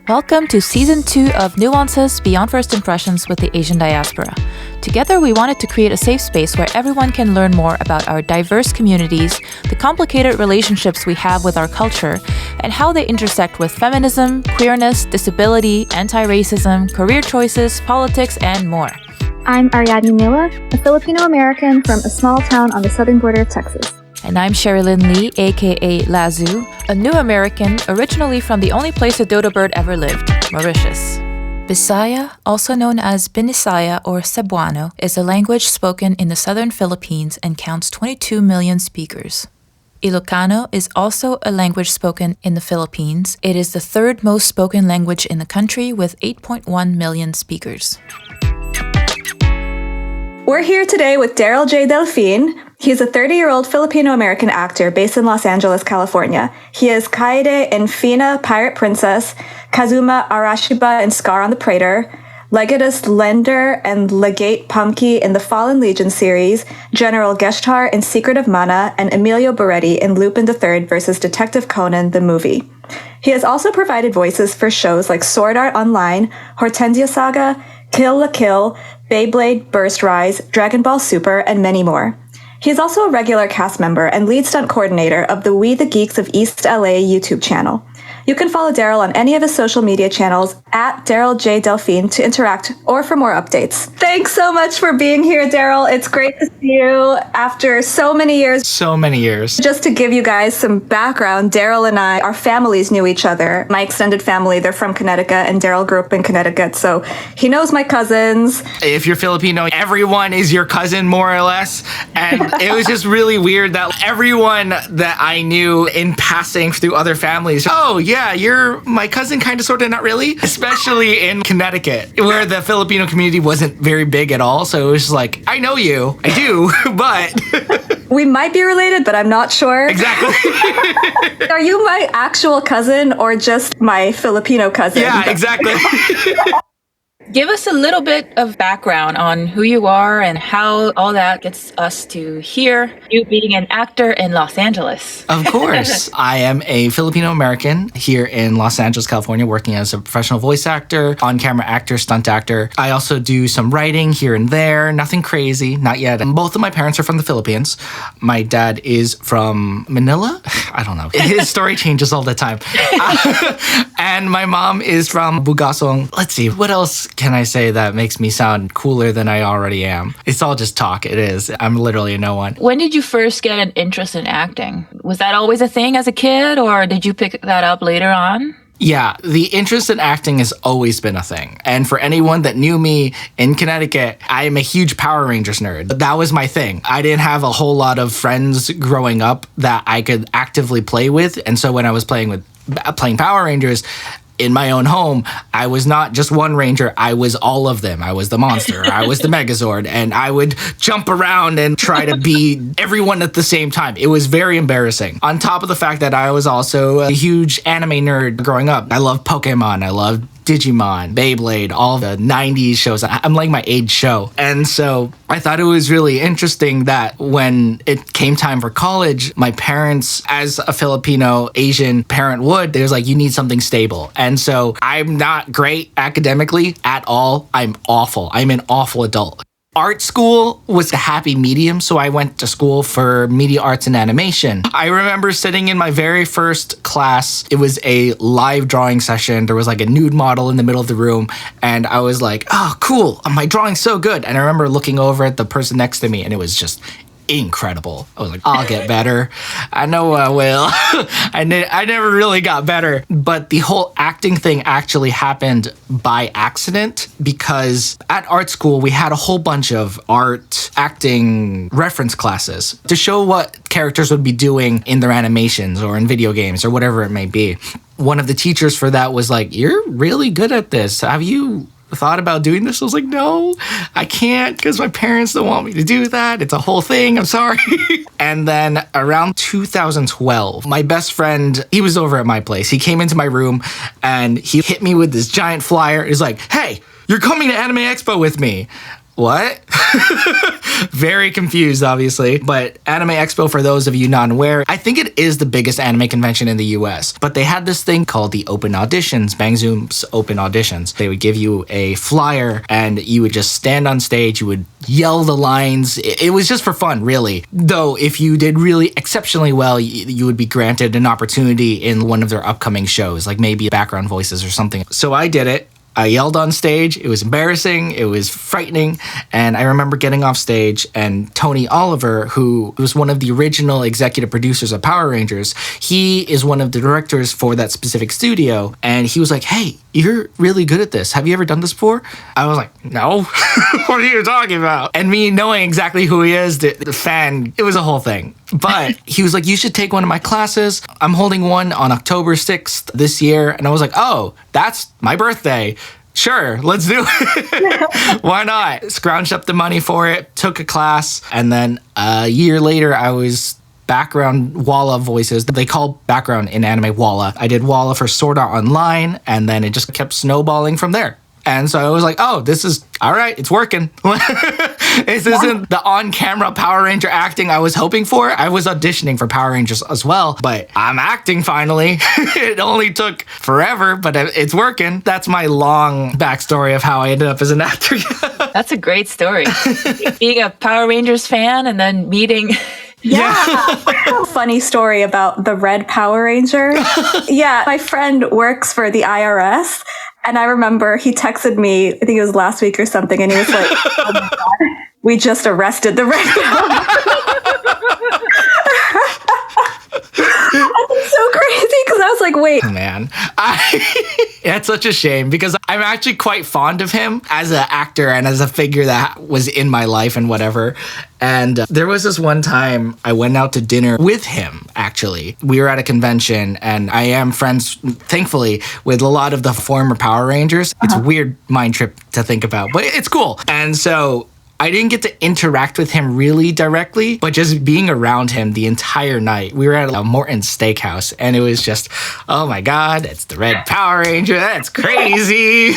Welcome to Season 2 of Nuances Beyond First Impressions with the Asian Diaspora. Together, we wanted to create a safe space where everyone can learn more about our diverse communities, the complicated relationships we have with our culture, and how they intersect with feminism, queerness, disability, anti-racism, career choices, politics, and more. I'm Ariadne Mila, a Filipino American from a small town on the southern border of Texas. And I'm Sherilyn Lee, aka Lazu, a new American originally from the only place a dodo bird ever lived, Mauritius. Bisaya, also known as Binisaya or Cebuano, is a language spoken in the southern Philippines and counts 22 million speakers. Ilokano is also a language spoken in the Philippines. It is the third most spoken language in the country with 8.1 million speakers. We're here today with Darrel J Delfin. He's a 30-year-old Filipino-American actor based in Los Angeles, California. He is Kaede in Fena, Pirate Princess, Kazuma Arashiba in Scar on the Praeter, Legatus Laendur Legate Pumpkee in the Fallen Legion series, General Geshtar in Secret of Mana, and Emilio Baretti in Lupin III vs. Detective Conan, the movie. He has also provided voices for shows like Sword Art Online, Hortensia Saga, Kill la Kill, Beyblade Burst Rise, Dragon Ball Super, and many more. He is also a regular cast member and lead stunt coordinator of the We the Geeks of East LA YouTube channel. You can follow Darrel on any of his social media channels at Darrel J Delfin to interact or for more updates. Thanks so much for being here, Darrel. It's great to see you after so many years. Just to give you guys some background, Darrel and I, our families knew each other. My extended family, they're from Connecticut, and Darrel grew up in Connecticut, so he knows my cousins. If you're Filipino, everyone is your cousin, more or less. And it was just really weird that everyone that I knew in passing through other families, oh, yeah, you're my cousin, kind of, sort of, not really. Especially in Connecticut, where the Filipino community wasn't very big at all. So it was just like, I know you. I do, but... We might be related, but I'm not sure. Exactly. Are you my actual cousin or just my Filipino cousin? Yeah, exactly. Give us a little bit of background on who you are and how all that gets us to here, you being an actor in Los Angeles. Of course. I am a Filipino American here in Los Angeles, California, working as a professional voice actor, on-camera actor, stunt actor. I also do some writing here and there, nothing crazy, not yet. Both of my parents are from the Philippines. My dad is from Manila. I don't know. His story changes all the time. And my mom is from Bugasong. Let's see, what else can I say that makes me sound cooler than I already am? It's all just talk. It is. I'm literally no one. When did you first get an interest in acting? Was that always a thing as a kid, or did you pick that up later on? Yeah, the interest in acting has always been a thing. And for anyone that knew me in Connecticut, I am a huge Power Rangers nerd. That was my thing. I didn't have a whole lot of friends growing up that I could actively play with. And so when I was playing Power Rangers, in my own home, I was not just one ranger, I was all of them. I was the monster, I was the Megazord, and I would jump around and try to be everyone at the same time. It was very embarrassing. On top of the fact that I was also a huge anime nerd growing up. I love Pokemon, I love Digimon, Beyblade, all the 90s shows. I'm like my age show. And so I thought it was really interesting that when it came time for college, my parents, as a Filipino Asian parent would, they was like, you need something stable. And so I'm not great academically at all. I'm awful. I'm an awful adult. Art school was a happy medium, so I went to school for media arts and animation. I remember sitting in my very first class. It was a live drawing session. There was like a nude model in the middle of the room, and I was like, oh, cool, my drawing's so good. And I remember looking over at the person next to me, and it was just incredible. I was like, I'll get better. I know I will. I never really got better. But the whole acting thing actually happened by accident, because at art school, we had a whole bunch of art acting reference classes to show what characters would be doing in their animations or in video games or whatever it may be. One of the teachers for that was like, you're really good at this. Have you thought about doing this? I was like, no, I can't, because my parents don't want me to do that. It's a whole thing. I'm sorry. And then around 2012, my best friend, he was over at my place. He came into my room and he hit me with this giant flyer. He's like, hey, you're coming to Anime Expo with me. what? Very confused, obviously. But Anime Expo, for those of you not aware, I think it is the biggest anime convention in the US. But they had this thing called the open auditions, Bang Zoom's open auditions. They would give you a flyer and you would just stand on stage, you would yell the lines. It was just for fun, really. Though, if you did really exceptionally well, you would be granted an opportunity in one of their upcoming shows, like maybe background voices or something. So I did it. I yelled on stage. It was embarrassing. It was frightening. And I remember getting off stage and Tony Oliver, who was one of the original executive producers of Power Rangers, he is one of the directors for that specific studio. And he was like, hey, you're really good at this. Have you ever done this before? I was like, no. What are you talking about? And me knowing exactly who he is, the fan, it was a whole thing. But he was like, you should take one of my classes. I'm holding one on October 6th this year. And I was like, oh, that's my birthday. Sure, let's do it. Why not? Scrounged up the money for it, took a class. And then a year later, I was background Walla voices. They call background in anime Walla. I did Walla for Sword Art Online, and then it just kept snowballing from there. And so I was like, oh, this is, all right, it's working. This isn't the on-camera Power Ranger acting I was hoping for. I was auditioning for Power Rangers as well, but I'm acting finally. It only took forever, but it's working. That's my long backstory of how I ended up as an actor. That's a great story. Being a Power Rangers fan and then meeting... Yeah. Funny story about the Red Power Ranger. Yeah, my friend works for the IRS. And I remember he texted me, I think it was last week or something, and he was like, oh my God, we just arrested the Red Power. That's so crazy because I was like, wait. Man, it's such a shame because I'm actually quite fond of him as an actor and as a figure that was in my life and whatever. And there was this one time I went out to dinner with him, actually. We were at a convention and I am friends, thankfully, with a lot of the former Power Rangers. It's a weird mind trip to think about, but it's cool. And so I didn't get to interact with him really directly, but just being around him the entire night. We were at a Morton's Steakhouse, and it was just, oh my God, it's the Red Power Ranger. That's crazy.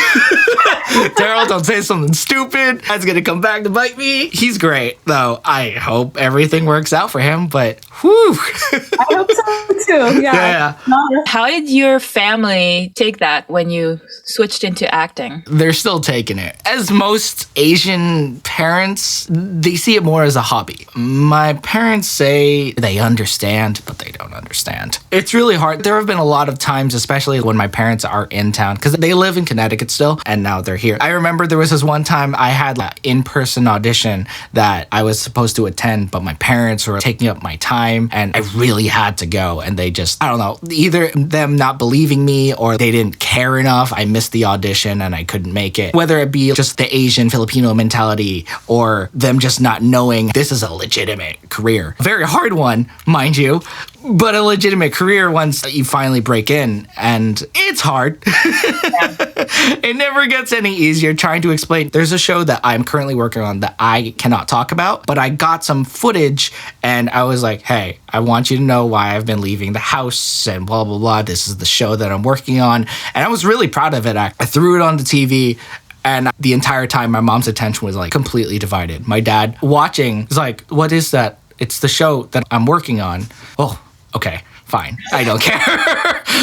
Darrel, don't say something stupid. That's going to come back to bite me. He's great, though. I hope everything works out for him, but whew. I hope so too. Yeah. How did your family take that when you switched into acting? They're still taking it. As most Asian parents, they see it more as a hobby. My parents say they understand, but they don't understand. It's really hard. There have been a lot of times, especially when my parents are in town, because they live in Connecticut still, and now they're here. I remember there was this one time I had an in-person audition that I was supposed to attend, but my parents were taking up my time, and I really had to go. And they just, I don't know, either them not believing me or they didn't care enough. I missed the audition and I couldn't make it. Whether it be just the Asian Filipino mentality or them just not knowing this is a legitimate career. A very hard one, mind you, but a legitimate career once you finally break in. And it's hard. It never gets any easier trying to explain. There's a show that I'm currently working on that I cannot talk about, but I got some footage and I was like, hey, I want you to know why I've been leaving the house and blah, blah, blah. This is the show that I'm working on. And I was really proud of it. I threw it on the TV. And the entire time, my mom's attention was like completely divided. My dad watching was like, what is that? It's the show that I'm working on. Oh, okay, fine. I don't care.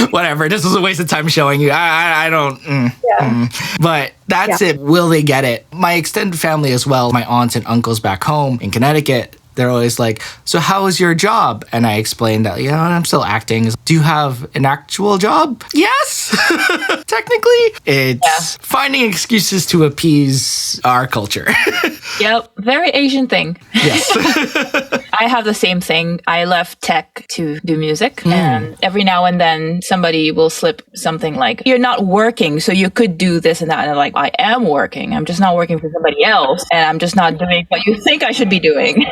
Whatever. This was a waste of time showing you. I don't. But that's it. Will they get it? My extended family as well, my aunts and uncles back home in Connecticut, they're always like, so how is your job? And I explained that, I'm still acting. Do you have an actual job? Yes. Technically, it's finding excuses to appease our culture. Yep. Very Asian thing. Yes. I have the same thing. I left tech to do music. And every now and then somebody will slip something like, you're not working, so you could do this and that. And I'm like, I am working. I'm just not working for somebody else. And I'm just not doing what you think I should be doing.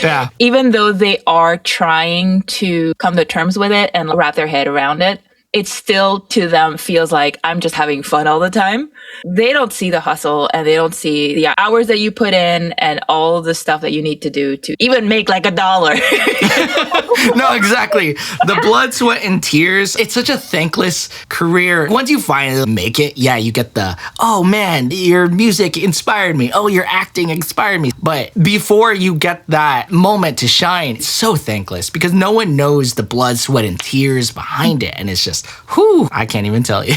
Yeah. Even though they are trying to come to terms with it and wrap their head around it, it still to them feels like I'm just having fun all the time. They don't see the hustle and they don't see the hours that you put in and all the stuff that you need to do to even make like $1. No, exactly. The blood, sweat, and tears. It's such a thankless career. Once you finally make it, yeah, you get the, oh man, your music inspired me. Oh, your acting inspired me. But before you get that moment to shine, it's so thankless because no one knows the blood, sweat, and tears behind it. And it's just, whew, I can't even tell you.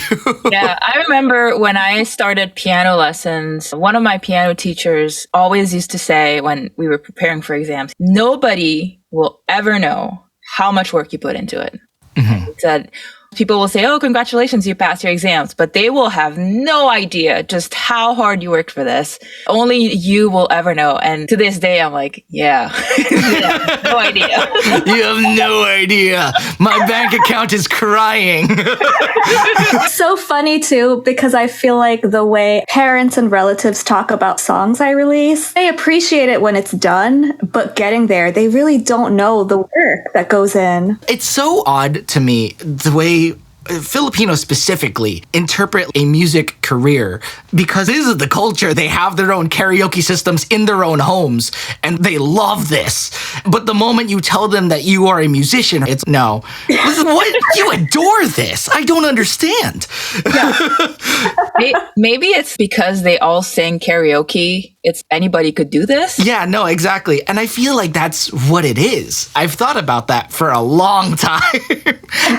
Yeah, I remember when I started piano lessons, one of my piano teachers always used to say when we were preparing for exams, nobody will ever know how much work you put into it. Mm-hmm. He said, people will say, oh, congratulations, you passed your exams, but they will have no idea just how hard you worked for this. Only you will ever know. And to this day, I'm like, yeah, yeah, no idea. You have no idea. My bank account is crying. It's so funny too, because I feel like the way parents and relatives talk about songs I release, they appreciate it when it's done, but getting there, they really don't know the work that goes in. It's so odd to me, the way Filipinos specifically interpret a music career, because this is the culture. They have their own karaoke systems in their own homes and they love this. But the moment you tell them that you are a musician, it's no. What? You adore this. I don't understand. Yeah. Maybe it's because they all sing karaoke. It's anybody could do this. Yeah, no, exactly. And I feel like that's what it is. I've thought about that for a long time,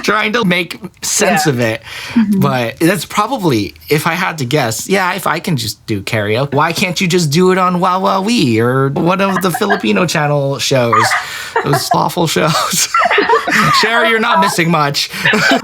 trying to make sense of it. Mm-hmm. But that's probably, if I had to guess, yeah, if I can just do karaoke, why can't you just do it on Wow Wow Wee or one of the Filipino channel shows? Those awful shows. Sherry, you're not missing much.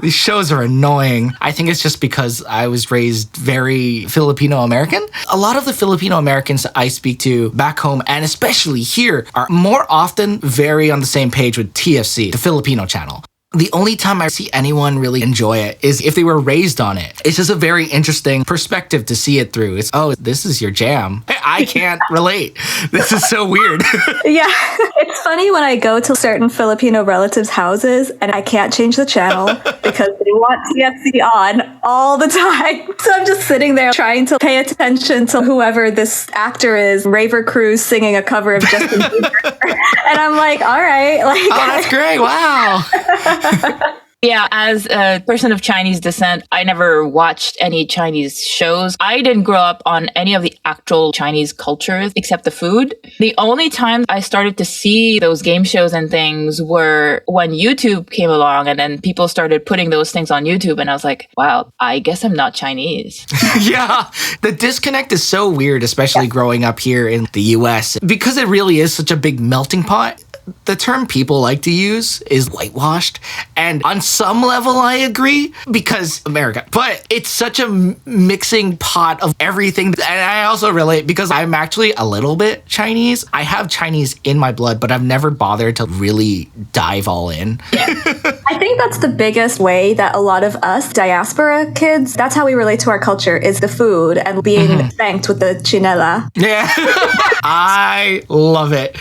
These shows are annoying. I think it's just because I was raised very Filipino American. A lot of the Filipino Americans I speak to back home, and especially here, are more often very on the same page with TFC, the Filipino channel. The only time I see anyone really enjoy it is if they were raised on it. It's just a very interesting perspective to see it through. It's, oh, this is your jam. I can't relate. This is so weird. Yeah. It's funny when I go to certain Filipino relatives' houses and I can't change the channel because they want TFC on all the time. So I'm just sitting there trying to pay attention to whoever this actor is, Raver Cruz singing a cover of Justin Bieber. And I'm like, all right. Like, oh, that's great. Wow. Yeah, as a person of Chinese descent, I never watched any Chinese shows. I didn't grow up on any of the actual Chinese culture except the food. The only time I started to see those game shows and things were when YouTube came along and then people started putting those things on YouTube. And I was like, wow, I guess I'm not Chinese. Yeah, the disconnect is so weird, especially growing up here in the US, because it really is such a big melting pot. The term people like to use is whitewashed. And on some level, I agree, because America. But it's such a mixing pot of everything. And I also relate because I'm actually a little bit Chinese. I have Chinese in my blood, but I've never bothered to really dive all in. I think that's the biggest way that a lot of us diaspora kids, that's how we relate to our culture, is the food and being spanked with the chinela. Yeah, I love it.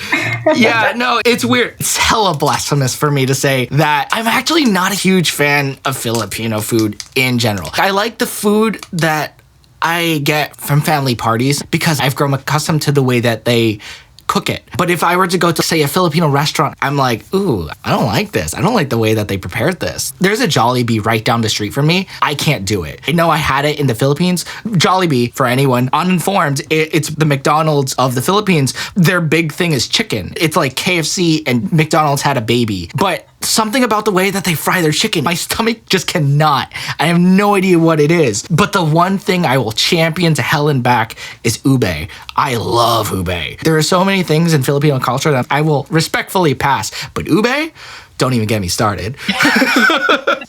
Yeah, no, it's weird. It's hella blasphemous for me to say that I'm actually not a huge fan of Filipino food in general. I like the food that I get from family parties because I've grown accustomed to the way that they cook it. But if I were to go to, say, a Filipino restaurant, I'm like, ooh, I don't like this. I don't like the way that they prepared this. There's a Jollibee right down the street from me. I can't do it. I know I had it in the Philippines. Jollibee, for anyone uninformed, it's the McDonald's of the Philippines. Their big thing is chicken. It's like KFC and McDonald's had a baby. But something about the way that they fry their chicken, my stomach just cannot. I have no idea what it is. But the one thing I will champion to hell and back is ube. I love ube. There are so many things in Filipino culture that I will respectfully pass. But ube? Don't even get me started.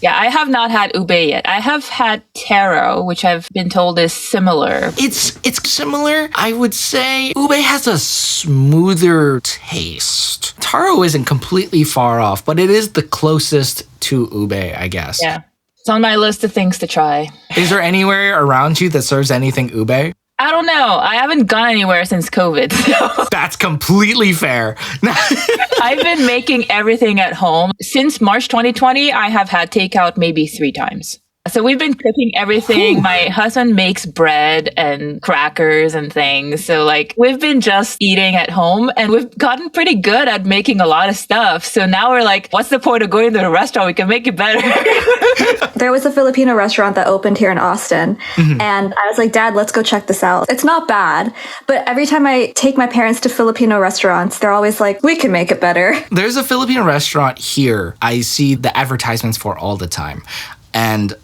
Yeah, I have not had ube yet. I have had taro, which I've been told is similar. It's similar. I would say ube has a smoother taste. Taro isn't completely far off, but it is the closest to ube, I guess. Yeah. It's on my list of things to try. Is there anywhere around you that serves anything ube? I don't know. I haven't gone anywhere since COVID. So. That's completely fair. I've been making everything at home. Since March 2020, I have had takeout maybe 3 times. So we've been cooking everything. My husband makes bread and crackers and things. So like we've been just eating at home and we've gotten pretty good at making a lot of stuff. So now we're like, what's the point of going to the restaurant? We can make it better. There was a Filipino restaurant that opened here in Austin. And I was like, Dad, let's go check this out. It's not bad. But every time I take my parents to Filipino restaurants, they're always like, we can make it better. There's a Filipino restaurant here I see the advertisements for all the time. And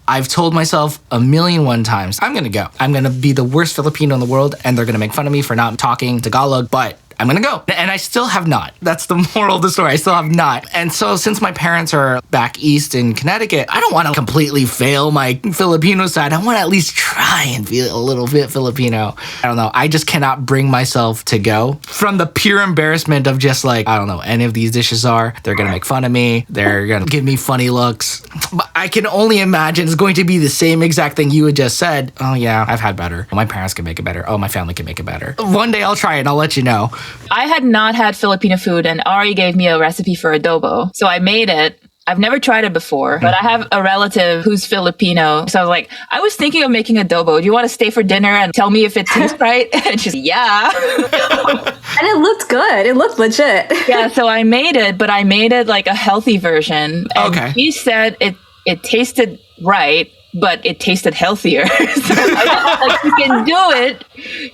I've told myself 1,000,001 times, I'm going to go. I'm going to be the worst Filipino in the world, and they're going to make fun of me for not talking Tagalog, but I'm going to go. And I still have not. That's the moral of the story. I still have not. And so since my parents are back east in Connecticut, I don't want to completely fail my Filipino side. I want to at least try and be a little bit Filipino. I don't know. I just cannot bring myself to go from the pure embarrassment of just like, I don't know, any of these dishes are. They're going to make fun of me. They're going to give me funny looks. But I can only imagine it's going to be the same exact thing you had just said. Oh yeah, I've had better. My parents can make it better. Oh, my family can make it better. One day I'll try it and I'll let you know. I had not had Filipino food and Ari gave me a recipe for adobo. So I made it. I've never tried it before, but I have a relative who's Filipino. So I was like, I was thinking of making adobo. Do you want to stay for dinner and tell me if it tastes right? And she's yeah. And it looked good. It looked legit. Yeah, so I made it, but I made it like a healthy version. And Okay. he said it tasted right, but it tasted healthier. So like, you can do it.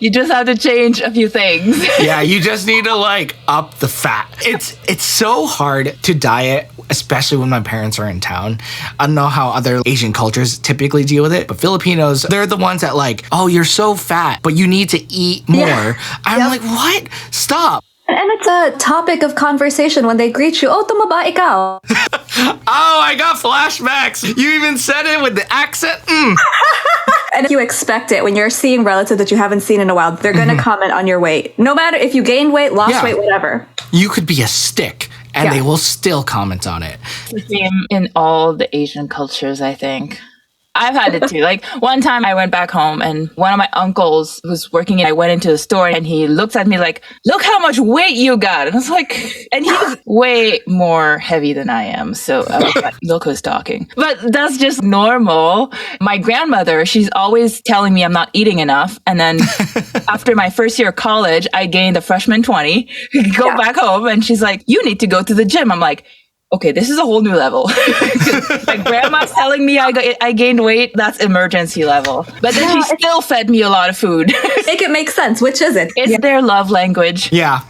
You just have to change a few things. Yeah, you just need to like up the fat. It's so hard to diet, especially when my parents are in town. I don't know how other Asian cultures typically deal with it, but Filipinos, they're the ones that like, oh, you're so fat, but you need to eat more. Yeah. I'm like, what? Stop. And it's a topic of conversation when they greet you. Oh, tumaba ikaw. Oh, I got flashbacks. You even said it with the accent. And you expect it when you're seeing relatives that you haven't seen in a while. They're going to comment on your weight. No matter if you gained weight, lost weight, whatever. You could be a stick and they will still comment on it. It's the same in all the Asian cultures, I think. I've had it too. Like one time I went back home and one of my uncles was working and I went into the store and he looks at me like, look how much weight you got. And I was like, and he's way more heavy than I am. So I was like, look who's talking. But that's just normal. My grandmother, she's always telling me I'm not eating enough. And then after my first year of college, I gained a freshman 20, go back home and she's like, you need to go to the gym. I'm like, okay, this is a whole new level. My grandma's telling me I gained weight. That's emergency level. But then she still fed me a lot of food. Make it make sense. Which is it? It's their love language. Yeah.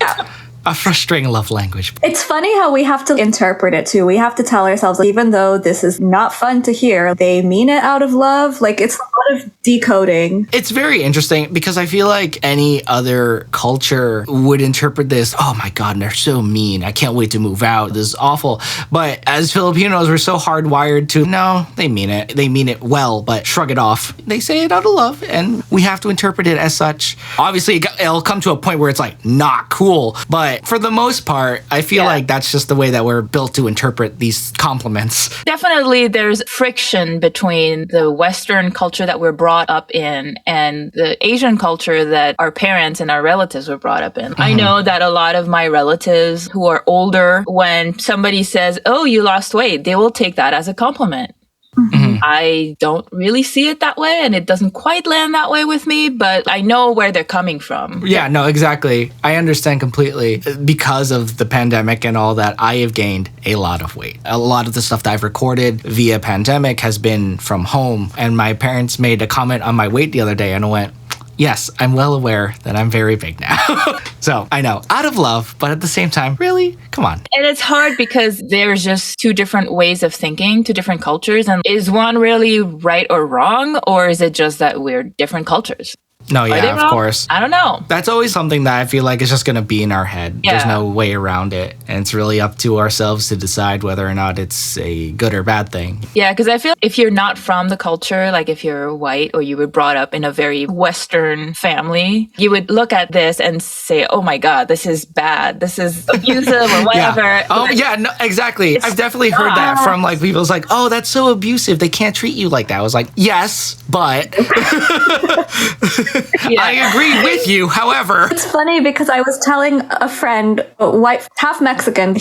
A frustrating love language. It's funny how we have to interpret it too. We have to tell ourselves, even though this is not fun to hear, they mean it out of love. Like it's a lot of decoding. It's very interesting because I feel like any other culture would interpret this, oh my God, they're so mean. I can't wait to move out. This is awful. But as Filipinos, we're so hardwired to, no, they mean it. They mean it well, but shrug it off. They say it out of love and we have to interpret it as such. Obviously, it'll come to a point where it's like not cool, but for the most part, I feel like that's just the way that we're built to interpret these compliments. Definitely there's friction between the Western culture that we're brought up in and the Asian culture that our parents and our relatives were brought up in. I know that a lot of my relatives who are older, when somebody says, oh, you lost weight, they will take that as a compliment. I don't really see it that way, and it doesn't quite land that way with me, but I know where they're coming from. Yeah, no, exactly. I understand completely. Because of the pandemic and all that, I have gained a lot of weight. A lot of the stuff that I've recorded via pandemic has been from home, and my parents made a comment on my weight the other day, and I went, yes, I'm well aware that I'm very big now. So I know, out of love, but at the same time, really? Come on. And it's hard because there's just two different ways of thinking, two different cultures. And is one really right or wrong? Or is it just that we're different cultures? No, yeah, of course. I don't know. That's always something that I feel like is just going to be in our head. Yeah. There's no way around it. And it's really up to ourselves to decide whether or not it's a good or bad thing. Yeah, because I feel if you're not from the culture, like if you're white or you were brought up in a very Western family, you would look at this and say, oh my God, this is bad. This is abusive or whatever. Yeah. Oh, yeah, no, exactly. I've definitely heard that from like people's like, oh, that's so abusive. They can't treat you like that. I was like, yes, but... I agree with you. However, it's funny because I was telling a friend, white, half Mexican,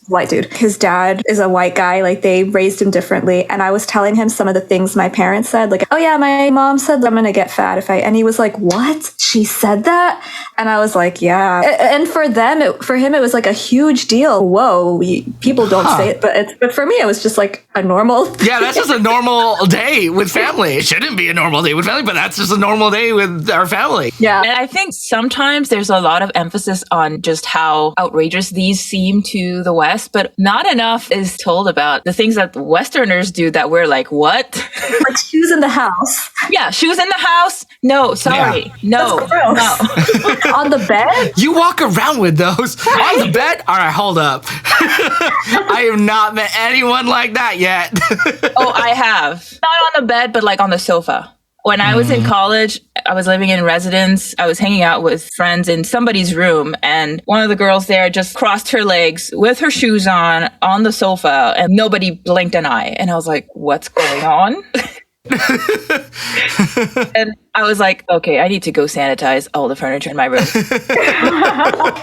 white dude. His dad is a white guy. Like, they raised him differently. And I was telling him some of the things my parents said. Like, oh yeah, my mom said I'm going to get fat if I, and he was like, what? She said that? And I was like, yeah. And for him, it was like a huge deal. Whoa, people don't say it. But for me, it was just like a normal thing. Yeah, that's just a normal day with family. It shouldn't be a normal day with family, but that's just a normal day with our family. Yeah. And I think sometimes there's a lot of emphasis on just how outrageous these seem to the West, but not enough is told about the things that Westerners do that we're like, what? Like shoes in the house. Yeah, shoes in the house? No, sorry. Yeah. No. On the bed? You walk around with those on the bed? All right, hold up. I have not met anyone like that yet. Oh, I have. Not on the bed, but like on the sofa. When I was in college, I was living in residence. I was hanging out with friends in somebody's room, and one of the girls there just crossed her legs with her shoes on the sofa, and nobody blinked an eye. And I was like, what's going on? And I was like, okay, I need to go sanitize all the furniture in my room.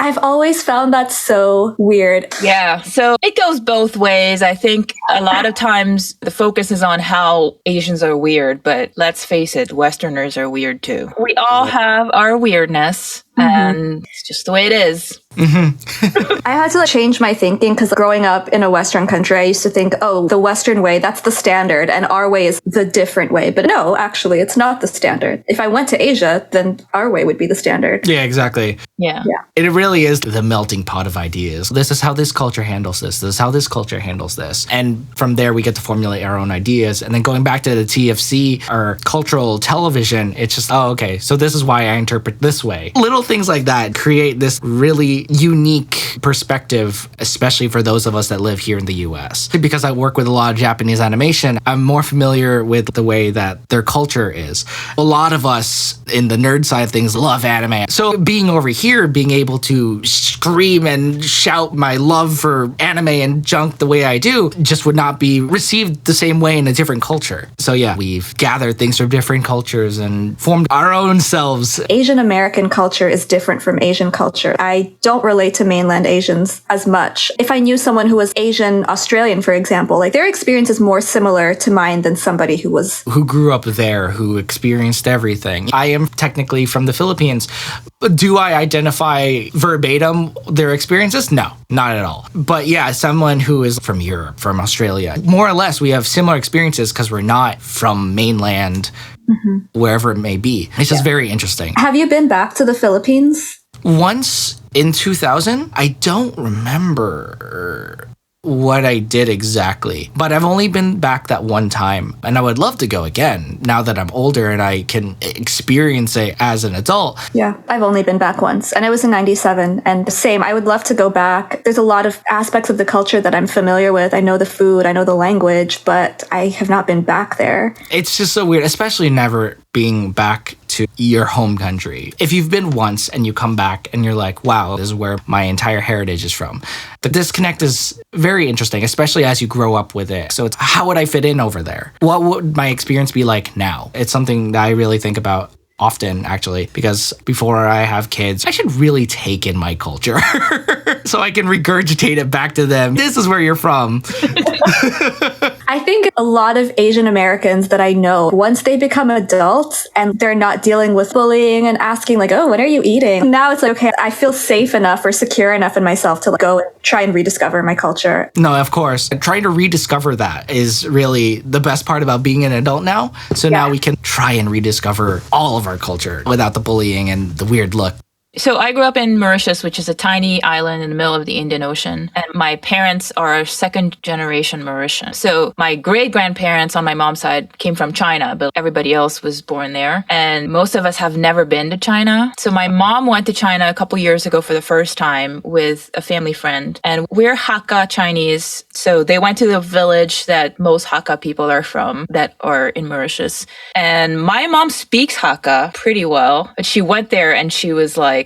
I've always found that so weird. Yeah. So it goes both ways. I think a lot of times the focus is on how Asians are weird, but let's face it, Westerners are weird too. We all have our weirdness, and it's just the way it is. I had to change my thinking because growing up in a Western country, I used to think, oh, the Western way, that's the standard, and our way is the different way. But no, actually, it's not the standard. If I went to Asia, then our way would be the standard. Yeah, exactly. Yeah. It really is the melting pot of ideas. This is how this culture handles this. This is how this culture handles this. And from there, we get to formulate our own ideas. And then going back to the TFC or cultural television, it's just, oh, okay, so this is why I interpret this way. Little things like that create this really unique perspective, especially for those of us that live here in the US. Because I work with a lot of Japanese animation, I'm more familiar with the way that their culture is. A lot of us in the nerd side of things love anime. So being over here, being able to scream and shout my love for anime and junk the way I do just would not be received the same way in a different culture. So yeah, we've gathered things from different cultures and formed our own selves. Asian American culture is different from Asian culture. I don't relate to mainland Asians as much. If I knew someone who was Asian Australian, for example, like their experience is more similar to mine than somebody who grew up there, who experienced everything. I am technically from the Philippines. Do I identify verbatim their experiences? No, not at all. But yeah, someone who is from Europe, from Australia, more or less, we have similar experiences because we're not from mainland, wherever it may be. It's just very interesting. Have you been back to the Philippines? Once in 2000, I don't remember what I did exactly, but I've only been back that one time, and I would love to go again now that I'm older and I can experience it as an adult. Yeah, I've only been back once, and it was in 97, and same, I would love to go back. There's a lot of aspects of the culture that I'm familiar with. I know the food, I know the language, but I have not been back there. It's just so weird, especially never being back to your home country. If you've been once and you come back and you're like, wow, this is where my entire heritage is from. The disconnect is very interesting, especially as you grow up with it. So it's, how would I fit in over there? What would my experience be like now? It's something that I really think about often, actually, because before I have kids, I should really take in my culture so I can regurgitate it back to them. This is where you're from. I think a lot of Asian Americans that I know, once they become adults and they're not dealing with bullying and asking like, oh, what are you eating? Now it's like, okay, I feel safe enough or secure enough in myself to go and try and rediscover my culture. No, of course. Trying to rediscover that is really the best part about being an adult now. So now we can try and rediscover all of our culture without the bullying and the weird look. So I grew up in Mauritius, which is a tiny island in the middle of the Indian Ocean. And my parents are second generation Mauritian. So my great-grandparents on my mom's side came from China, but everybody else was born there. And most of us have never been to China. So my mom went to China a couple years ago for the first time with a family friend. And we're Hakka Chinese. So they went to the village that most Hakka people are from that are in Mauritius. And my mom speaks Hakka pretty well, but she went there and she was like,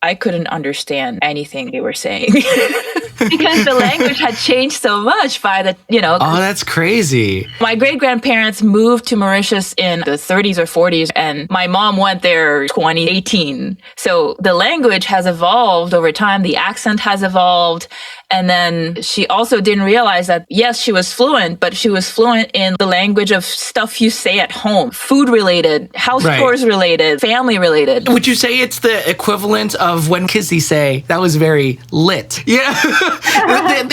I couldn't understand anything they were saying because the language had changed so much by the, Oh, that's crazy. My great-grandparents moved to Mauritius in the 30s or 40s, and my mom went there 2018. So the language has evolved over time. The accent has evolved. And then she also didn't realize that, yes, she was fluent, but she was fluent in the language of stuff you say at home, food-related, house chores-related, family-related. Would you say it's the equivalent of when Kizzy say, that was very lit? Yeah.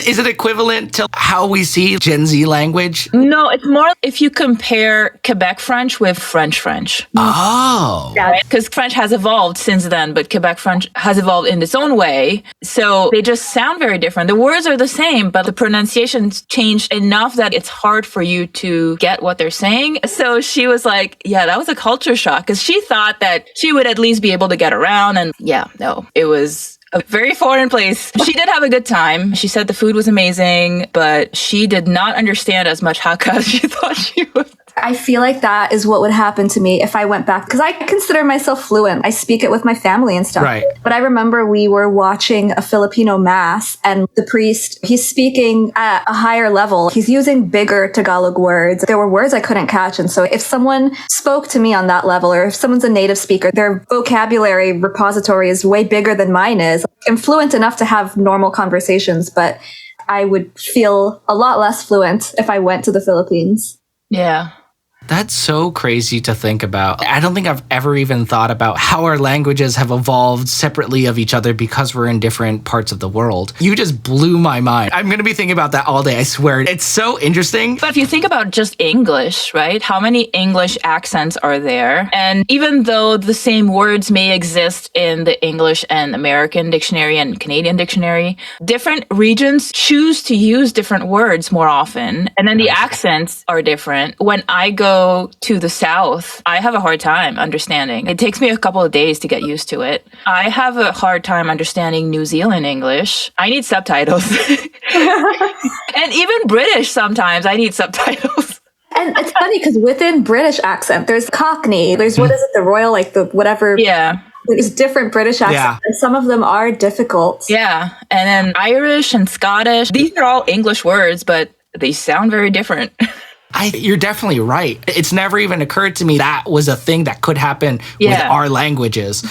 Is it equivalent to how we see Gen Z language? No, it's more if you compare Quebec French with French French. Oh. Yeah, because French has evolved since then, but Quebec French has evolved in its own way. So they just sound very different. The words are the same, but the pronunciation's changed enough that it's hard for you to get what they're saying. So she was like, yeah, that was a culture shock because she thought that she would at least be able to get around. And yeah, no, it was a very foreign place. She did have a good time. She said the food was amazing, but she did not understand as much Hakka as she thought she would. I feel like that is what would happen to me if I went back, because I consider myself fluent. I speak it with my family and stuff. Right. But I remember we were watching a Filipino mass, and the priest, he's speaking at a higher level. He's using bigger Tagalog words. There were words I couldn't catch. And so if someone spoke to me on that level, or if someone's a native speaker, their vocabulary repository is way bigger than mine is. I'm fluent enough to have normal conversations, but I would feel a lot less fluent if I went to the Philippines. Yeah. That's so crazy to think about. I don't think I've ever even thought about how our languages have evolved separately of each other because we're in different parts of the world. You just blew my mind. I'm going to be thinking about that all day, I swear. It's so interesting. But if you think about just English, right? How many English accents are there? And even though the same words may exist in the English and American dictionary and Canadian dictionary, different regions choose to use different words more often. And then the accents are different. When I go to the South, I have a hard time understanding. It takes me a couple of days to get used to it. I have a hard time understanding New Zealand English. I need subtitles. And even British sometimes, I need subtitles. And it's funny because within British accent, there's Cockney, there's what is it, the Royal, like the whatever. Yeah. There's different British accents, and some of them are difficult. Yeah. And then Irish and Scottish, these are all English words, but they sound very different. You're definitely right. It's never even occurred to me that was a thing that could happen with our languages.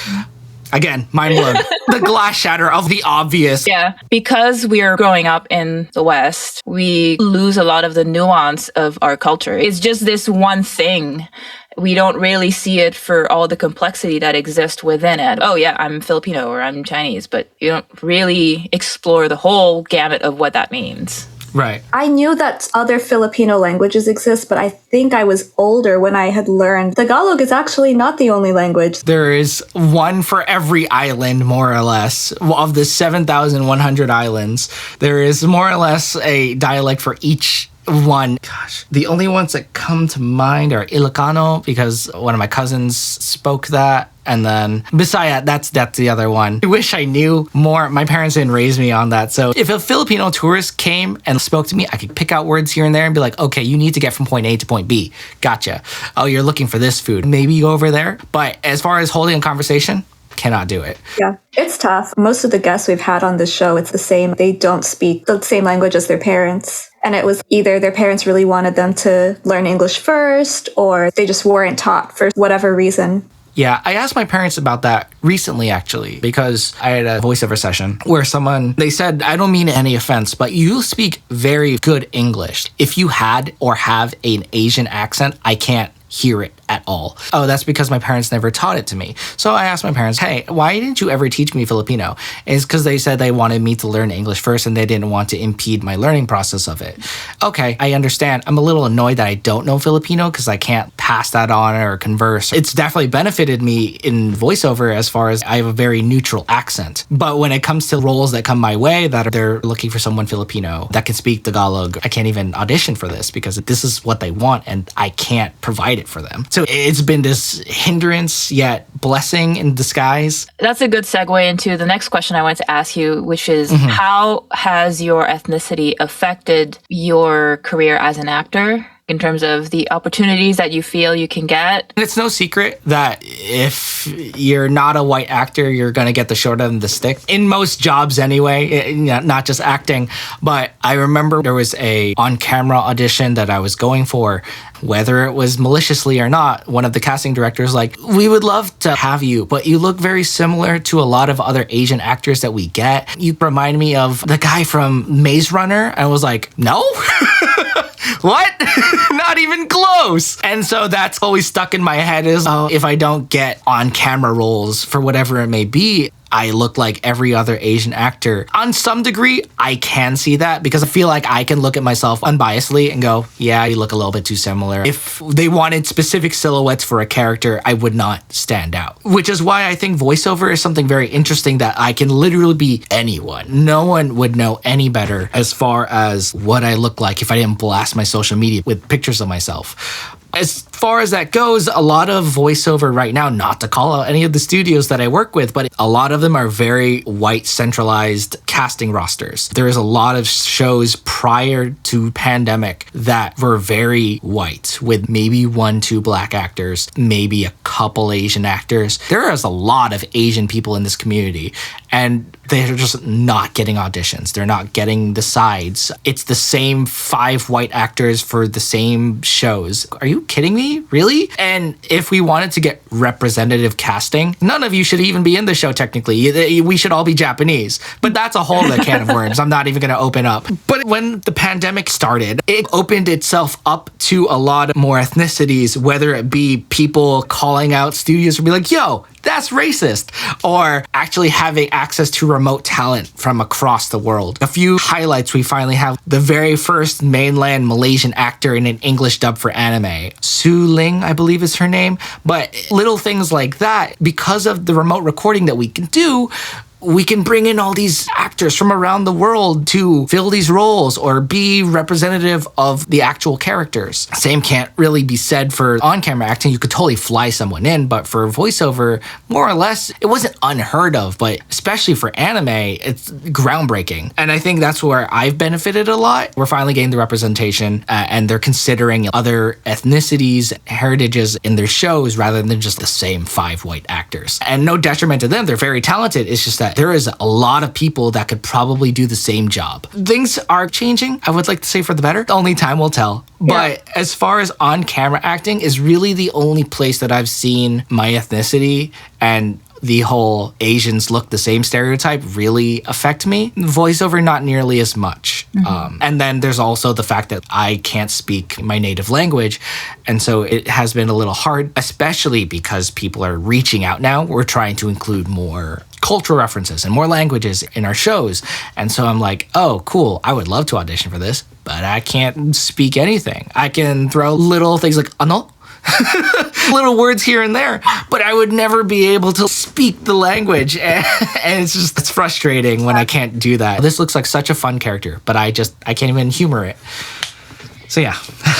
Again, mind blown. The glass shatter of the obvious. Yeah. Because we're growing up in the West, we lose a lot of the nuance of our culture. It's just this one thing. We don't really see it for all the complexity that exists within it. Oh, yeah, I'm Filipino or I'm Chinese, but you don't really explore the whole gamut of what that means. Right. I knew that other Filipino languages exist, but I think I was older when I had learned Tagalog is actually not the only language. There is one for every island, more or less. Of the 7,100 islands, there is more or less a dialect for each one. Gosh, the only ones that come to mind are Ilokano, because one of my cousins spoke that. And then Bisaya, that's the other one. I wish I knew more. My parents didn't raise me on that. So if a Filipino tourist came and spoke to me, I could pick out words here and there and be like, okay, you need to get from point A to point B. Gotcha. Oh, you're looking for this food. Maybe you go over there. But as far as holding a conversation, cannot do it. Yeah, it's tough. Most of the guests we've had on this show, it's the same. They don't speak the same language as their parents. And it was either their parents really wanted them to learn English first, or they just weren't taught for whatever reason. Yeah, I asked my parents about that recently, actually, because I had a voiceover session where they said, I don't mean any offense, but you speak very good English. If you had or have an Asian accent, I can't hear it at all. Oh, that's because my parents never taught it to me. So I asked my parents, hey, why didn't you ever teach me Filipino? And it's because they said they wanted me to learn English first and they didn't want to impede my learning process of it. Okay, I understand. I'm a little annoyed that I don't know Filipino because I can't pass that on or converse. It's definitely benefited me in voiceover as far as I have a very neutral accent. But when it comes to roles that come my way that they're looking for someone Filipino that can speak Tagalog, I can't even audition for this because this is what they want and I can't provide it for them. So it's been this hindrance yet blessing in disguise. That's a good segue into the next question I wanted to ask you, which is how has your ethnicity affected your career as an actor? in terms of the opportunities that you feel you can get? It's no secret that if you're not a white actor, you're going to get the short end of the stick. In most jobs anyway, not just acting. But I remember there was a on-camera audition that I was going for. Whether it was maliciously or not, one of the casting directors like, we would love to have you, but you look very similar to a lot of other Asian actors that we get. You remind me of the guy from Maze Runner. I was like, no? What? Not even close. And so that's always stuck in my head is, if I don't get on camera roles for whatever it may be, I look like every other Asian actor. On some degree, I can see that because I feel like I can look at myself unbiasedly and go, yeah, you look a little bit too similar. If they wanted specific silhouettes for a character, I would not stand out. Which is why I think voiceover is something very interesting that I can literally be anyone. No one would know any better as far as what I look like if I didn't blast my social media with pictures of myself. As far as that goes, a lot of voiceover right now, not to call out any of the studios that I work with, but a lot of them are very white centralized casting rosters. There is a lot of shows prior to pandemic that were very white with maybe 1-2 black actors, maybe a couple Asian actors. There is a lot of Asian people in this community and they're just not getting auditions. They're not getting the sides. It's the same 5 white actors for the same shows. Are you kidding me? Really? And if we wanted to get representative casting, none of you should even be in the show technically. We should all be Japanese. But that's a whole other can of worms I'm not even going to open up. But when the pandemic started, it opened itself up to a lot more ethnicities, whether it be people calling out studios to be like, yo, that's racist, or actually having access to remote talent from across the world. A few highlights, we finally have the very first mainland Malaysian actor in an English dub for anime. Su Ling, I believe is her name. But little things like that, because of the remote recording that we can do, we can bring in all these actors from around the world to fill these roles or be representative of the actual characters. Same can't really be said for on-camera acting. You could totally fly someone in, but for voiceover, more or less, it wasn't unheard of, but especially for anime, it's groundbreaking. And I think that's where I've benefited a lot. We're finally getting the representation and they're considering other ethnicities, heritages in their shows rather than just the same 5 white actors. And no detriment to them, they're very talented. It's just that there is a lot of people that could probably do the same job. Things are changing, I would like to say, for the better. Only time will tell. But as far as on-camera acting is really the only place that I've seen my ethnicity and the whole Asians look the same stereotype really affect me. Voiceover, not nearly as much. And then there's also the fact that I can't speak my native language. And so it has been a little hard, especially because people are reaching out now. We're trying to include more cultural references and more languages in our shows. And so I'm like, oh, cool. I would love to audition for this, but I can't speak anything. I can throw little things like, ano? Little words here and there, but I would never be able to speak the language. And it's frustrating when I can't do that. This looks like such a fun character, but I can't even humor it. So yeah.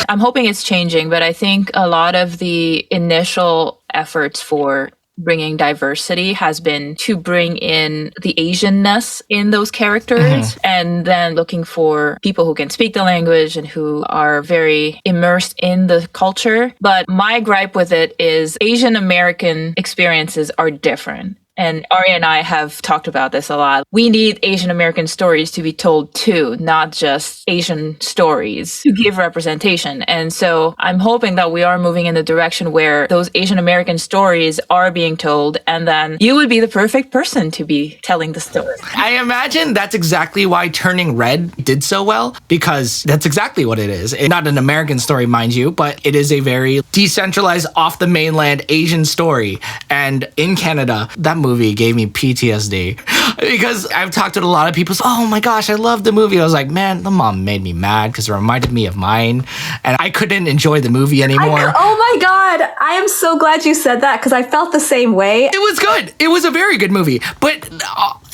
I'm hoping it's changing, but I think a lot of the initial efforts for bringing diversity has been to bring in the Asianness in those characters and then looking for people who can speak the language and who are very immersed in the culture. But my gripe with it is Asian American experiences are different. And Ari and I have talked about this a lot. We need Asian American stories to be told too, not just Asian stories to give representation. And so I'm hoping that we are moving in the direction where those Asian American stories are being told, and then you would be the perfect person to be telling the story. I imagine that's exactly why Turning Red did so well, because that's exactly what it is. It's not an American story, mind you, but it is a very decentralized, off the mainland Asian story. And in Canada, that movie gave me PTSD because I've talked to a lot of people. So, oh my gosh, I love the movie. I was like, man, the mom made me mad because it reminded me of mine, and I couldn't enjoy the movie anymore. Oh my god, I am so glad you said that because I felt the same way. It was good. It was a very good movie, but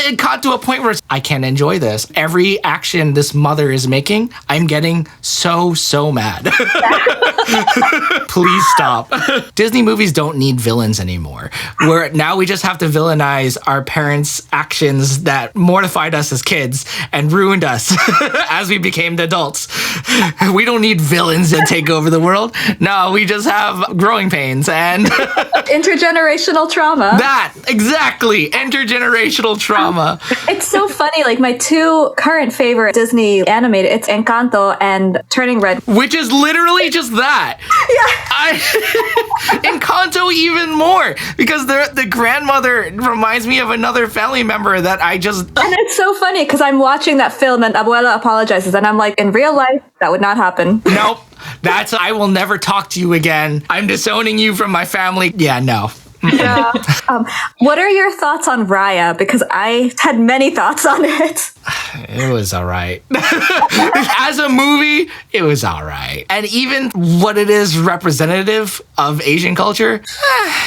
it got to a point where I can't enjoy this. Every action this mother is making, I'm getting so mad. Please stop. Disney movies don't need villains anymore. Where now we just have to villainize our parents' actions that mortified us as kids and ruined us as we became the adults. We don't need villains that take over the world. No, we just have growing pains and intergenerational trauma. That, exactly. Intergenerational trauma. It's so funny. Like my two current favorite Disney animated, it's Encanto and Turning Red. Which is literally just that. Yeah. Encanto even more because the grandmother reminds me of another family member that I just... And it's so funny because I'm watching that film and Abuela apologizes and I'm like, in real life, that would not happen. Nope. I will never talk to you again. I'm disowning you from my family. Yeah, no. Yeah. What are your thoughts on Raya? Because I had many thoughts on it. It was all right. As a movie, it was all right. And even what it is representative of Asian culture,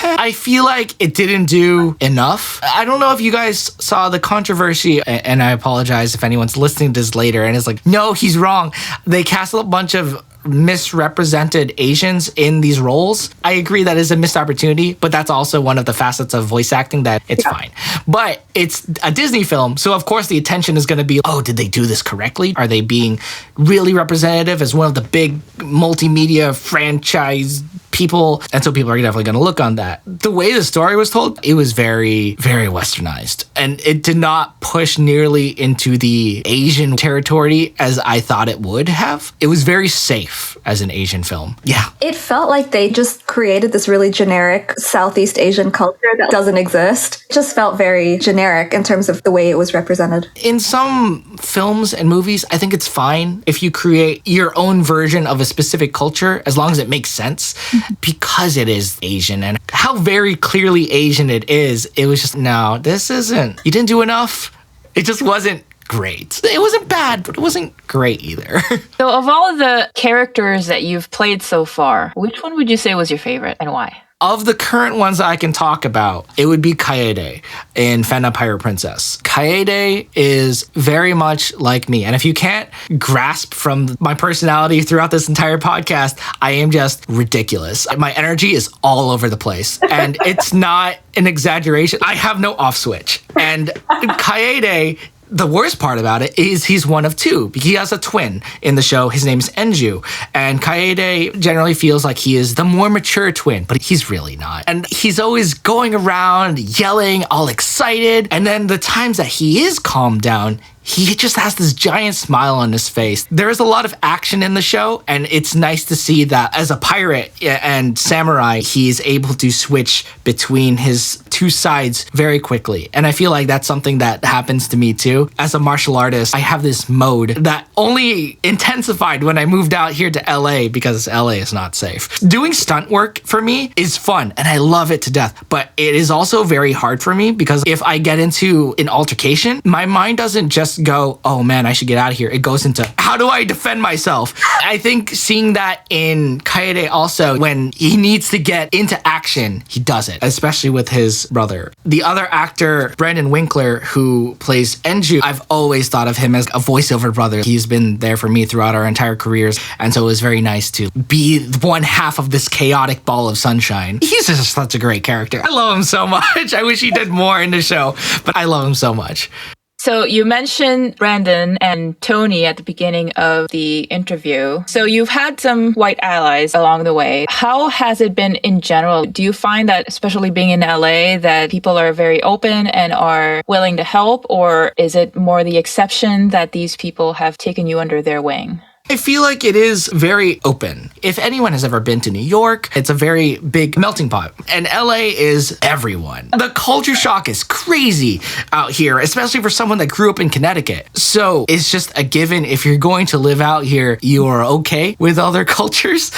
I feel like it didn't do enough. I don't know if you guys saw the controversy, and I apologize if anyone's listening to this later and is like, no, he's wrong. They cast a bunch of misrepresented Asians in these roles. I agree that is a missed opportunity, but that's also one of the facets of voice acting that it's fine. But it's a Disney film, so of course the attention is going to be, oh, did they do this correctly? Are they being really representative as one of the big multimedia franchise people? And so people are definitely going to look on that. The way the story was told, it was very, very westernized. And it did not push nearly into the Asian territory as I thought it would have. It was very safe as an Asian film. Yeah. It felt like they just created this really generic Southeast Asian culture that doesn't exist. It just felt very generic in terms of the way it was represented. In some films and movies, I think it's fine if you create your own version of a specific culture, as long as it makes sense, because it is Asian. And how very clearly Asian it is, it was just, no, this isn't. You didn't do enough. It just wasn't great. It wasn't bad, but it wasn't great either. So of all of the characters that you've played so far, which one would you say was your favorite and why? Of the current ones I can talk about, it would be Kaede in Fena Pirate Princess. Kaede is very much like me. And if you can't grasp from my personality throughout this entire podcast, I am just ridiculous. My energy is all over the place. And it's not an exaggeration. I have no off switch. And Kaede, the worst part about it is he's one of two. He has a twin in the show. His name's Enju. And Kaede generally feels like he is the more mature twin, but he's really not. And he's always going around yelling, all excited. And then the times that he is calmed down, he just has this giant smile on his face. There is a lot of action in the show, and it's nice to see that as a pirate and samurai, he's able to switch between his two sides very quickly. And I feel like that's something that happens to me too. As a martial artist, I have this mode that only intensified when I moved out here to LA because LA is not safe. Doing stunt work for me is fun, and I love it to death. But it is also very hard for me because if I get into an altercation, my mind doesn't just go, oh man, I should get out of here. It goes into, how do I defend myself? I think seeing that in Kaede also, when he needs to get into action, he does it, especially with his brother. The other actor, Brandon Winkler, who plays Enju, I've always thought of him as a voiceover brother. He's been there for me throughout our entire careers, and so it was very nice to be one half of this chaotic ball of sunshine. He's just such a great character. I love him so much. I wish he did more in the show, but I love him so much. So you mentioned Brandon and Tony at the beginning of the interview. So you've had some white allies along the way. How has it been in general? Do you find that, especially being in LA, that people are very open and are willing to help? Or is it more the exception that these people have taken you under their wing? I feel like it is very open. If anyone has ever been to New York, it's a very big melting pot. And LA is everyone. The culture shock is crazy out here, especially for someone that grew up in Connecticut. So it's just a given. If you're going to live out here, you are okay with other cultures,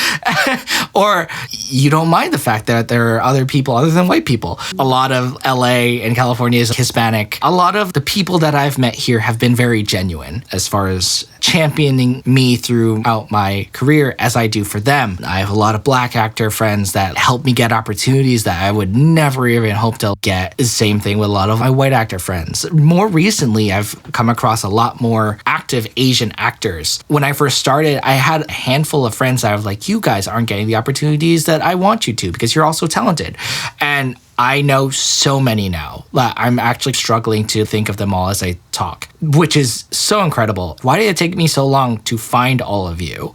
or you don't mind the fact that there are other people other than white people. A lot of LA and California is Hispanic. A lot of the people that I've met here have been very genuine as far as championing me throughout my career as I do for them. I have a lot of Black actor friends that help me get opportunities that I would never even hope to get. The same thing with a lot of my white actor friends. More recently, I've come across a lot more active Asian actors. When I first started, I had a handful of friends that I was like, you guys aren't getting the opportunities that I want you to because you're all so talented. And I know so many now. I'm actually struggling to think of them all as I talk, which is so incredible. Why did it take me so long to find all of you?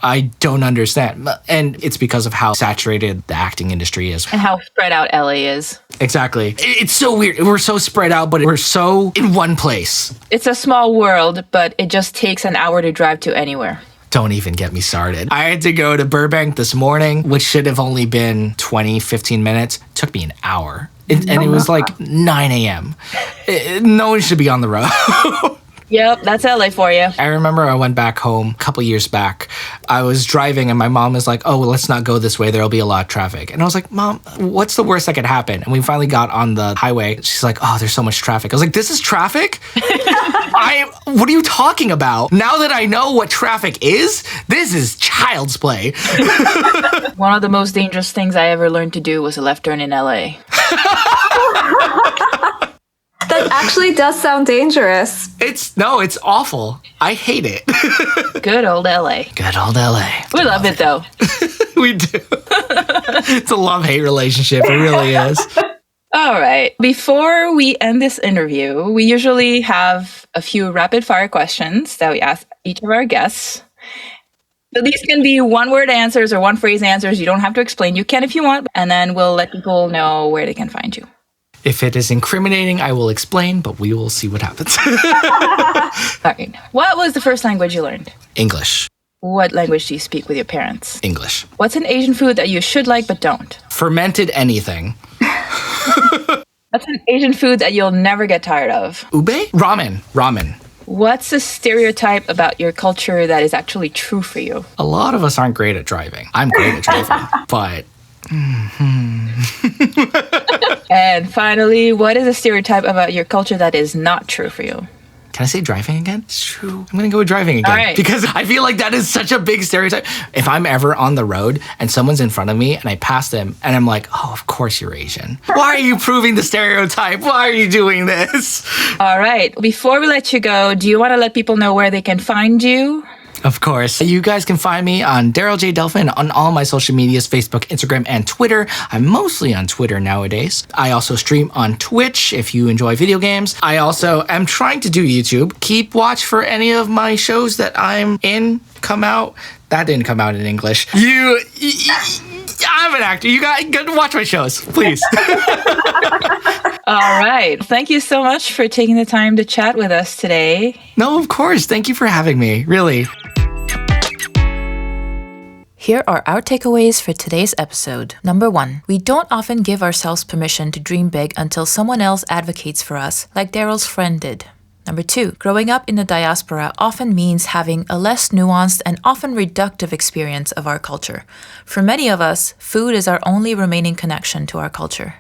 I don't understand. And it's because of how saturated the acting industry is. And how spread out LA is. Exactly. It's so weird. We're so spread out, but we're so in one place. It's a small world, but it just takes an hour to drive to anywhere. Don't even get me started. I had to go to Burbank this morning, which should have only been 20, 15 minutes. It took me an hour. And it was like 9 a.m. No one should be on the road. Yep, that's LA for you. I remember I went back home a couple years back. I was driving and my mom was like, oh, well, let's not go this way. There'll be a lot of traffic. And I was like, Mom, what's the worst that could happen? And we finally got on the highway. She's like, oh, there's so much traffic. I was like, this is traffic? What are you talking about? Now that I know what traffic is, this is child's play. One of the most dangerous things I ever learned to do was a left turn in LA. That actually does sound dangerous. It's awful. I hate it. Good old LA. Good old LA. We love it though. We do. It's a love-hate relationship. It really is. All right. Before we end this interview, we usually have a few rapid-fire questions that we ask each of our guests. So these can be one-word answers or one-phrase answers. You don't have to explain. You can if you want, and then we'll let people know where they can find you. If it is incriminating, I will explain, but we will see what happens. All right. What was the first language you learned? English. What language do you speak with your parents? English. What's an Asian food that you should like but don't? Fermented anything. What's an Asian food that you'll never get tired of? Ube? Ramen. What's a stereotype about your culture that is actually true for you? A lot of us aren't great at driving. I'm great at driving, but... And finally, what is a stereotype about your culture that is not true for you? Can I say driving again? It's true. I'm going to go with driving again. All right. Because I feel like that is such a big stereotype. If I'm ever on the road and someone's in front of me and I pass them and I'm like, oh, of course you're Asian. Why are you proving the stereotype? Why are you doing this? All right. Before we let you go, do you want to let people know where they can find you? Of course. You guys can find me on Darrel J Delfin on all my social medias, Facebook, Instagram, and Twitter. I'm mostly on Twitter nowadays. I also stream on Twitch if you enjoy video games. I also am trying to do YouTube. Keep watch for any of my shows that I'm in come out. That didn't come out in English. I'm an actor. You guys watch my shows, please. All right. Thank you so much for taking the time to chat with us today. No, of course. Thank you for having me. Really. Here are our takeaways for today's episode. Number 1, we don't often give ourselves permission to dream big until someone else advocates for us, like Darrel's friend did. Number 2, growing up in the diaspora often means having a less nuanced and often reductive experience of our culture. For many of us, food is our only remaining connection to our culture.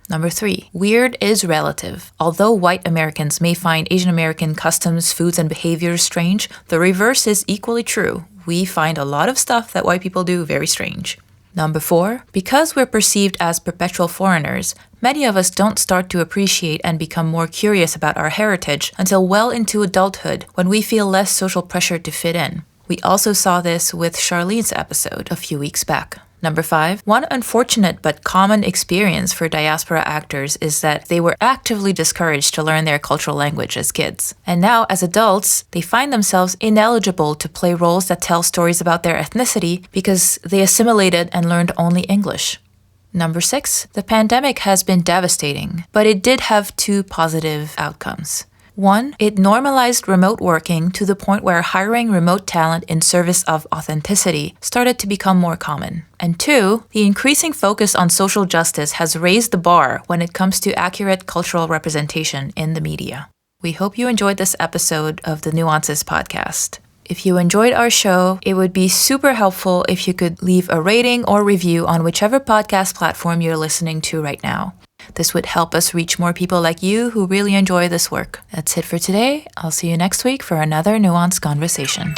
Number 3, weird is relative. Although white Americans may find Asian American customs, foods, and behaviors strange, the reverse is equally true. We find a lot of stuff that white people do very strange. Number 4, because we're perceived as perpetual foreigners, many of us don't start to appreciate and become more curious about our heritage until well into adulthood when we feel less social pressure to fit in. We also saw this with Charlene's episode a few weeks back. Number 5, one unfortunate but common experience for diaspora actors is that they were actively discouraged to learn their cultural language as kids. And now, as adults, they find themselves ineligible to play roles that tell stories about their ethnicity because they assimilated and learned only English. Number 6, the pandemic has been devastating, but it did have 2 positive outcomes. 1, it normalized remote working to the point where hiring remote talent in service of authenticity started to become more common. And 2, the increasing focus on social justice has raised the bar when it comes to accurate cultural representation in the media. We hope you enjoyed this episode of the Nuances podcast. If you enjoyed our show, it would be super helpful if you could leave a rating or review on whichever podcast platform you're listening to right now. This would help us reach more people like you who really enjoy this work. That's it for today. I'll see you next week for another nuanced conversation.